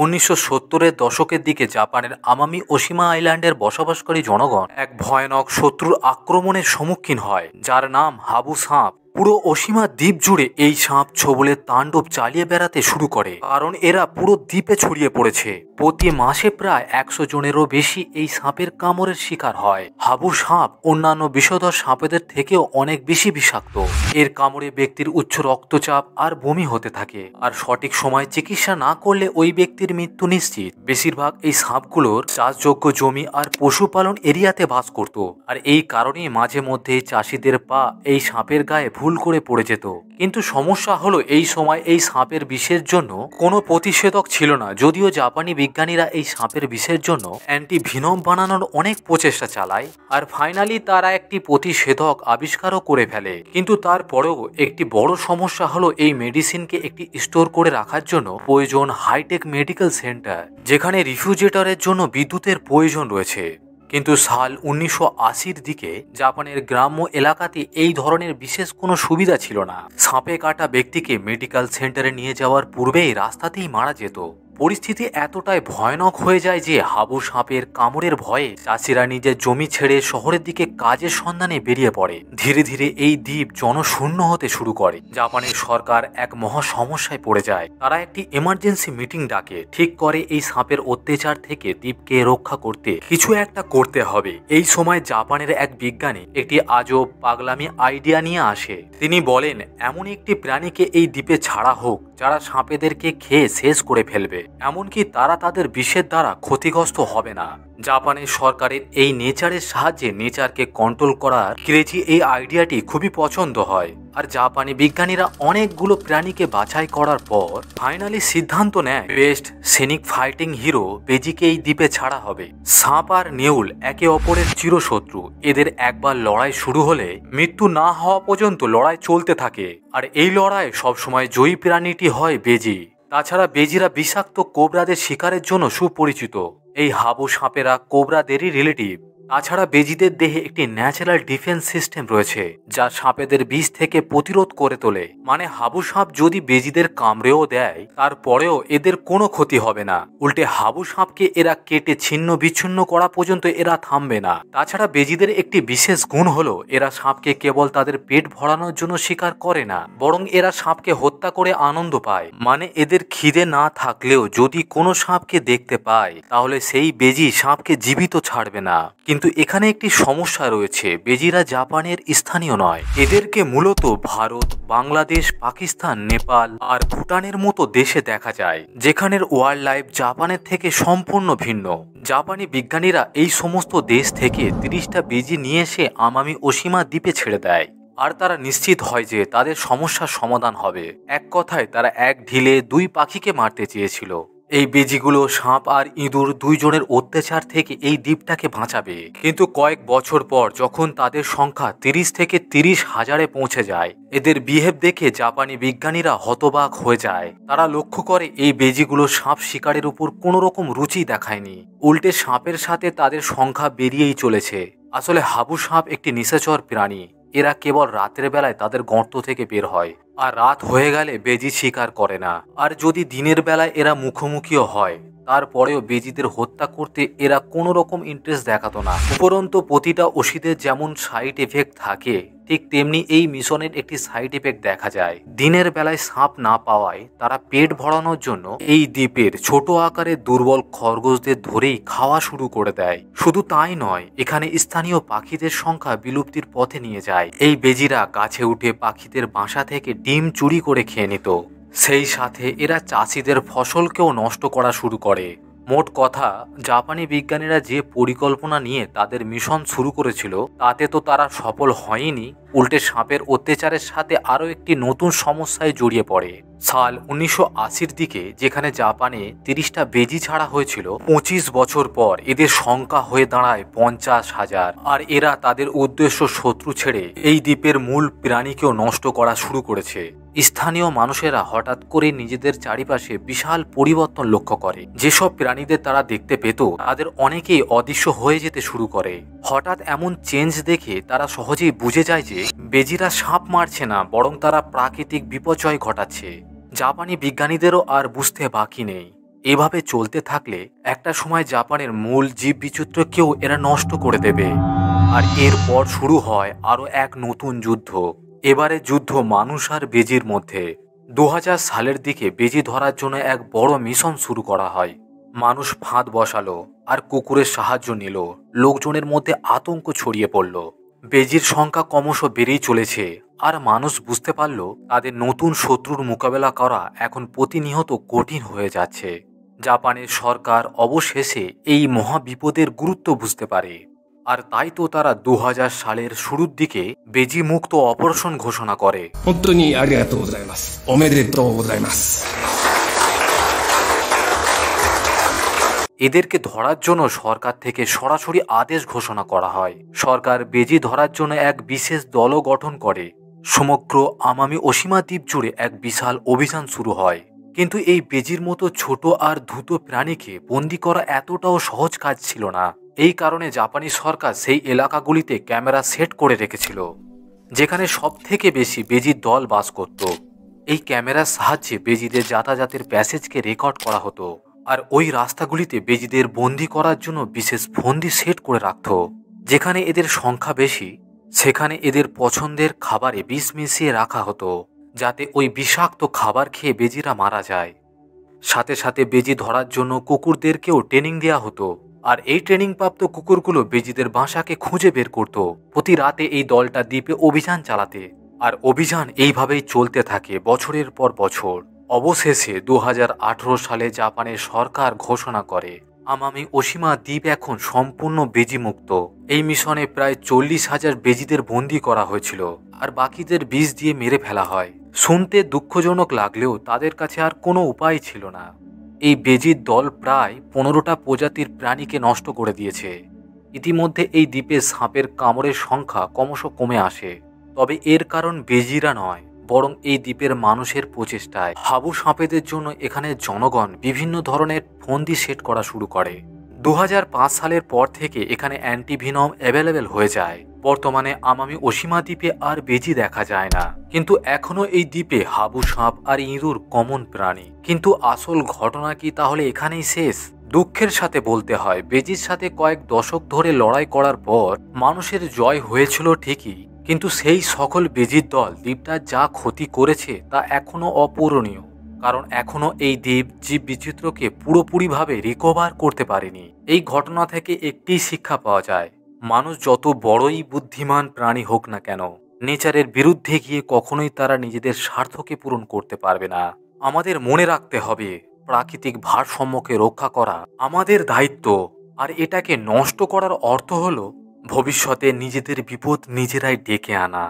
1970-এর দশকের দিকে জাপানের আমামি ওশিমা আইল্যান্ডের বসবাসকারী জনগণ এক ভয়ানক শত্রুর আক্রমণের সম্মুখীন হয়, যার নাম হাবু সাপ। পুরো ওশিমা দ্বীপ জুড়ে এই সাপ ছোবলের তাণ্ডব চালিয়ে বেড়াতে শুরু করে, কারণ এরা পুরো দ্বীপে ছড়িয়ে পড়েছে। প্রতি মাসে প্রায় 100 জনেরও বেশি এই সাপের কামড়ের শিকার হয়। হাবু সাপ অন্যান্য বিষধর সাপেদের থেকেও অনেক বেশি বিষাক্ত। এর কামড়ে ব্যক্তির উচ্চ রক্তচাপ আর বমি হতে থাকে, আর সঠিক সময় চিকিৎসা না করলে ওই ব্যক্তির মৃত্যু নিশ্চিত। বেশিরভাগ এই সাপগুলোর চাষযোগ্য জমি আর পশুপালন এরিয়াতে বাস করত, আর এই কারণেই মাঝে মধ্যে চাষিদের পা এই সাপের গায়ে ভুল করে পড়ে যেত। কিন্তু সমস্যা হলো এই সময় এই সাপের বিষের জন্য কোনো প্রতিষেধক ছিল না, যদিও জাপানি বিজ্ঞানীরা এই সাপের বিষের জন্য অ্যান্টিভিনম বানানোর অনেক প্রচেষ্টা চালায়, আর ফাইনালি তারা একটি প্রতিষেধক আবিষ্কারও করে ফেলে। কিন্তু তারপরেও একটি বড় সমস্যা হলো এই মেডিসিনকে একটি স্টোর করে রাখার জন্য প্রয়োজন হাইটেক মেডিকেল সেন্টার, যেখানে রিফ্রিজারেটরের জন্য বিদ্যুতের প্রয়োজন রয়েছে। কিন্তু সাল 1980-র দিকে জাপানের গ্রাম্য এলাকাতে এই ধরনের বিশেষ কোনো সুবিধা ছিল না। সাপে কাটা ব্যক্তিকে মেডিকেল সেন্টারে নিয়ে যাওয়ার পূর্বেই রাস্তাতেই মারা যেত। পরিস্থিতি এতটাই ভয়ানক হয়ে যায় যে হাবু সাপের কামড়ের ভয়ে চাষিরা নিজের জমি ছেড়ে শহরের দিকে কাজের সন্ধানে বেরিয়ে পড়ে। ধীরে ধীরে এই দ্বীপ জনশূন্য হতে শুরু করে। জাপানের সরকার এক মহা সমস্যায় পড়ে যায়। তারা একটি এমার্জেন্সি মিটিং ডাকে, ঠিক করে এই সাপের অত্যাচার থেকে দ্বীপকে রক্ষা করতে কিছু একটা করতে হবে। এই সময় জাপানের এক বিজ্ঞানী একটি আজব পাগলামি আইডিয়া নিয়ে আসে। তিনি বলেন, এমন একটি প্রাণীকে এই দ্বীপে ছাড়া হোক যারা সাপেদেরকে খেয়ে শেষ করে ফেলবে, এমনকি তারা তাদের বিষের দ্বারা ক্ষতিগ্রস্ত হবে না। জাপানের সরকারের এই নেচারের সাহায্যে নেচারকে কন্ট্রোল করার ক্রেজি এই আইডিয়াটি খুবই পছন্দ হয়, আর জাপানি বিজ্ঞানীরা অনেকগুলো প্রাণীকে বাছাই করার পর ফাইনালি সিদ্ধান্ত নেয় বেস্ট সেনিক ফাইটিং হিরো বেজিকে এই দ্বীপে ছাড়া হবে। সাপ আর নেউল একে অপরের চিরশত্রু। এদের একবার লড়াই শুরু হলে মৃত্যু না হওয়া পর্যন্ত লড়াই চলতে থাকে, আর এই লড়াই সবসময় জয়ী প্রাণীটি হয় বেজি। তাছাড়া বেজিরা বিষাক্ত কোবরাদের শিকারের জন্য সুপরিচিত। এই হাবু সাপেরা কোবরাদেরই রিলেটিভ। তাছাড়া বেজিদের দেহে একটি ন্যাচারাল ডিফেন্স সিস্টেম রয়েছে, যা সাপেদের বিষ থেকে প্রতিরোধ করে তোলে। মানে হাবু সাপ যদি বেজিদের কামড়েও দেয়, তারপরেও এদের কোনো ক্ষতি হবে না। উল্টে হাবু সাপকে এরা কেটে ছিন্ন বিচ্ছিন্ন করা পর্যন্ত এরা থামবে না। তাছাড়া বেজিদের একটি বিশেষ গুণ হলো এরা সাপকে কেবল তাদের পেট ভরানোর জন্য শিকার করে না, বরং এরা সাপকে হত্যা করে আনন্দ পায়। মানে এদের খিদে না থাকলেও যদি কোনো সাপকে দেখতে পায়, তাহলে সেই বেজি সাপকে জীবিত ছাড়বে না। কিন্তু এখানে একটি সমস্যা রয়েছে, বেজিরা জাপানের স্থানীয় নয়। এদেরকে মূলত ভারত, বাংলাদেশ, পাকিস্তান, নেপাল আর ভুটানের মতো দেশে দেখা যায়, যেখানের ওয়াইল্ড লাইফ জাপানের থেকে সম্পূর্ণ ভিন্ন। জাপানি বিজ্ঞানীরা এই সমস্ত দেশ থেকে 30টা বেজি নিয়ে এসে আমামি ওশিমা দ্বীপে ছেড়ে দেয়, আর তারা নিশ্চিত হয় যে তাদের সমস্যার সমাধান হবে। এক কথায় তারা এক ঢিলে 2 পাখিকে মারতে চেয়েছিল। এই বেজিগুলো সাপ আর ইঁদুর দুইজনের অত্যাচার থেকে এই দ্বীপটাকে বাঁচাবে। কিন্তু কয়েক বছর পর যখন তাদের সংখ্যা 30 থেকে 30 হাজারে পৌঁছে যায়, এদের বিহেভ দেখে জাপানি বিজ্ঞানীরা হতবাক হয়ে যায়। তারা লক্ষ্য করে এই বেজিগুলো সাপ শিকারের উপর কোনো রকম রুচি দেখায়নি, উল্টে সাপের সাথে তাদের সংখ্যা বেরিয়েই চলেছে। আসলে হাবু সাপ একটি নিশাচর প্রাণী। এরা কেবল রাতের বেলায় তাদের গর্ত থেকে বের হয়, আর রাত হয়ে গেলে বেজি শিকার করে না। আর যদি দিনের বেলায় এরা মুখোমুখিও হয়, তারপরেও বেজিদের হত্যা করতে এরা কোনো রকম ইন্টারেস্ট দেখাতো না। উপরন্তু প্রতিটা ওষুধের যেমন সাইড এফেক্ট থাকে, ঠিক তেমনি এই মিশনের একটি সাইড এফেক্ট দেখা যায়। দিনের বেলায় সাপ না পাওয়ায় তারা পেট ভরানোর জন্য এই দ্বীপের ছোট আকারের দুর্বল খরগোশদের ধরেই খাওয়া শুরু করে দেয়। শুধু তাই নয়, এখানে স্থানীয় পাখিদের সংখ্যা বিলুপ্তির পথে নিয়ে যায়। এই বেজিরা গাছে উঠে পাখিদের বাসা থেকে ডিম চুরি করে খেয়ে নিত। সেই সাথে এরা চাষিদের ফসলকেও নষ্ট করা শুরু করে। মোট কথা, জাপানি বিজ্ঞানীরা যে পরিকল্পনা নিয়ে তাদের মিশন শুরু করেছিল, তাতে তো তারা সফল হয়নি, উল্টে সাপের অত্যাচারের সাথে আরও একটি নতুন সমস্যায় জড়িয়ে পড়ে। সাল 1980-র দিকে যেখানে জাপানে 30টা বেজি ছাড়া হয়েছিল, 25 বছর পর এদের সংখ্যা হয়ে দাঁড়ায় 50,000। আর এরা তাদের উদ্দেশ্য শত্রু ছেড়ে এই দ্বীপের মূল প্রাণীকেও নষ্ট করা শুরু করেছে। স্থানীয় মানুষেরা হঠাৎ করে নিজেদের চারিপাশে বিশাল পরিবর্তন লক্ষ্য করে। যেসব প্রাণীদের তারা দেখতে পেত, তাদের অনেকেই অদৃশ্য হয়ে যেতে শুরু করে। হঠাৎ এমন চেঞ্জ দেখে তারা সহজেই বুঝে যায় যে বেজিরা সাপ মারছে না, বরং তারা প্রাকৃতিক বিপর্যয় ঘটাচ্ছে। জাপানি বিজ্ঞানীদেরও আর বুঝতে বাকি নেই এভাবে চলতে থাকলে একটা সময় জাপানের মূল জীববৈচিত্র্যকেও এরা নষ্ট করে দেবে। আর এরপর শুরু হয় আরও এক নতুন যুদ্ধ। এবারে যুদ্ধ মানুষ আর বেজির মধ্যে। 2000 সালের দিকে বেজি ধরার জন্য এক বড় মিশন শুরু করা হয়। মানুষ ফাঁদ বসালো আর কুকুরের সাহায্য নিল। লোকজনের মধ্যে আতঙ্ক ছড়িয়ে পড়ল। বেজির সংখ্যা ক্রমশ বেড়েই চলেছে, আর মানুষ বুঝতে পারল তাদের নতুন শত্রুর মোকাবেলা করা এখন প্রতিনিয়ত কঠিন হয়ে যাচ্ছে। জাপানের সরকার অবশেষে এই মহাবিপদের গুরুত্ব বুঝতে পারে, আর তাই তো তারা 2000 সালের শুরুর দিকে বেজি মুক্ত অপারেশন ঘোষণা করে। 本当にありがとうございます。おめでとうございます。 এদেরকে ধরার জন্য সরকার থেকে সরাসরি আদেশ ঘোষণা করা হয়। সরকার বেজি ধরার জন্য এক বিশেষ দলও গঠন করে। সমগ্র আমামি ওশিমা দ্বীপ জুড়ে এক বিশাল অভিযান শুরু হয়। কিন্তু এই বেজির মতো ছোট আর দ্রুত প্রাণীকে বন্দি করা এতটাও সহজ কাজ ছিল না। এই কারণে জাপানি সরকার সেই এলাকাগুলিতে ক্যামেরা সেট করে রেখেছিল যেখানে সব থেকে বেশি বেজির দল বাস করত। এই ক্যামেরার সাহায্যে বেজিদের যাতায়াতের প্যাসেজকে রেকর্ড করা হতো, আর ওই রাস্তাগুলিতে বেজিদের বন্দি করার জন্য বিশেষ ফন্দি সেট করে রাখত। যেখানে এদের সংখ্যা বেশি সেখানে এদের পছন্দের খাবারে বিষ মিশিয়ে রাখা হতো, যাতে ওই বিষাক্ত খাবার খেয়ে বেজিরা মারা যায়। সাথে সাথে বেজি ধরার জন্য কুকুরদেরকেও ট্রেনিং দেওয়া হতো, আর এই ট্রেনিংপ্রাপ্ত কুকুরগুলো বেজিদের বাসাকে খুঁজে বের করত। প্রতি রাতে এই দলটা দ্বীপে অভিযান চালাতে, আর অভিযান এইভাবেই চলতে থাকে বছরের পর বছর। অবশেষে 2018 সালে জাপানের সরকার ঘোষণা করে আমামি ওশিমা দ্বীপ এখন সম্পূর্ণ বেজি মুক্ত। এই মিশনে প্রায় 40,000 বেজিদের বন্দী করা হয়েছিল, আর বাকিদের বিষ দিয়ে মেরে ফেলা হয়। শুনতে দুঃখজনক লাগলেও তাদের কাছে আর কোনো উপায় ছিল না। এই বেজির দল প্রায় 15টা প্রজাতির প্রাণীকে নষ্ট করে দিয়েছে। ইতিমধ্যে এই দ্বীপে সাপের কামড়ের সংখ্যা ক্রমশ কমে আসে। তবে এর কারণ বেজিরা নয়, বরং এই দ্বীপের মানুষের প্রচেষ্টায়। হাবু সাপেদের জন্য এখানে জনগণ বিভিন্ন ধরনের ফন্দি সেট করা শুরু করে। 2005 সালের পর থেকে এখানে অ্যান্টিভিনম অ্যাভেলেবেল হয়ে যায়। বর্তমানে আমামি ওশিমা দ্বীপে আর বেজি দেখা যায় না, কিন্তু এখনো এই দ্বীপে হাবু সাপ আর ইঁদুর কমন প্রাণী। কিন্তু আসল ঘটনা কি তাহলে এখানেই শেষ? দুঃখের সাথে বলতে হয়, বেজির সাথে কয়েক দশক ধরে লড়াই করার পর মানুষের জয় হয়েছিল ঠিকই, কিন্তু সেই সকল বেজির দল দ্বীপটার যা ক্ষতি করেছে তা এখনো অপূরণীয়। কারণ এখনো এই দ্বীপ জীববৈচিত্র্যকে পুরোপুরিভাবে রিকভার করতে পারেনি। এই ঘটনা থেকে একটি শিক্ষা পাওয়া যায়, মানুষ যত বড়ই বুদ্ধিমান প্রাণী হোক না কেন, নেচারের বিরুদ্ধে গিয়ে কখনোই তারা নিজেদের স্বার্থকে পূরণ করতে পারবে না। আমাদের মনে রাখতে হবে, প্রাকৃতিক ভারসাম্যকে রক্ষা করা আমাদের দায়িত্ব, আর এটাকে নষ্ট করার অর্থ হলো ভবিষ্যতে নিজেদের বিপদ নিজেরাই ডেকে আনা।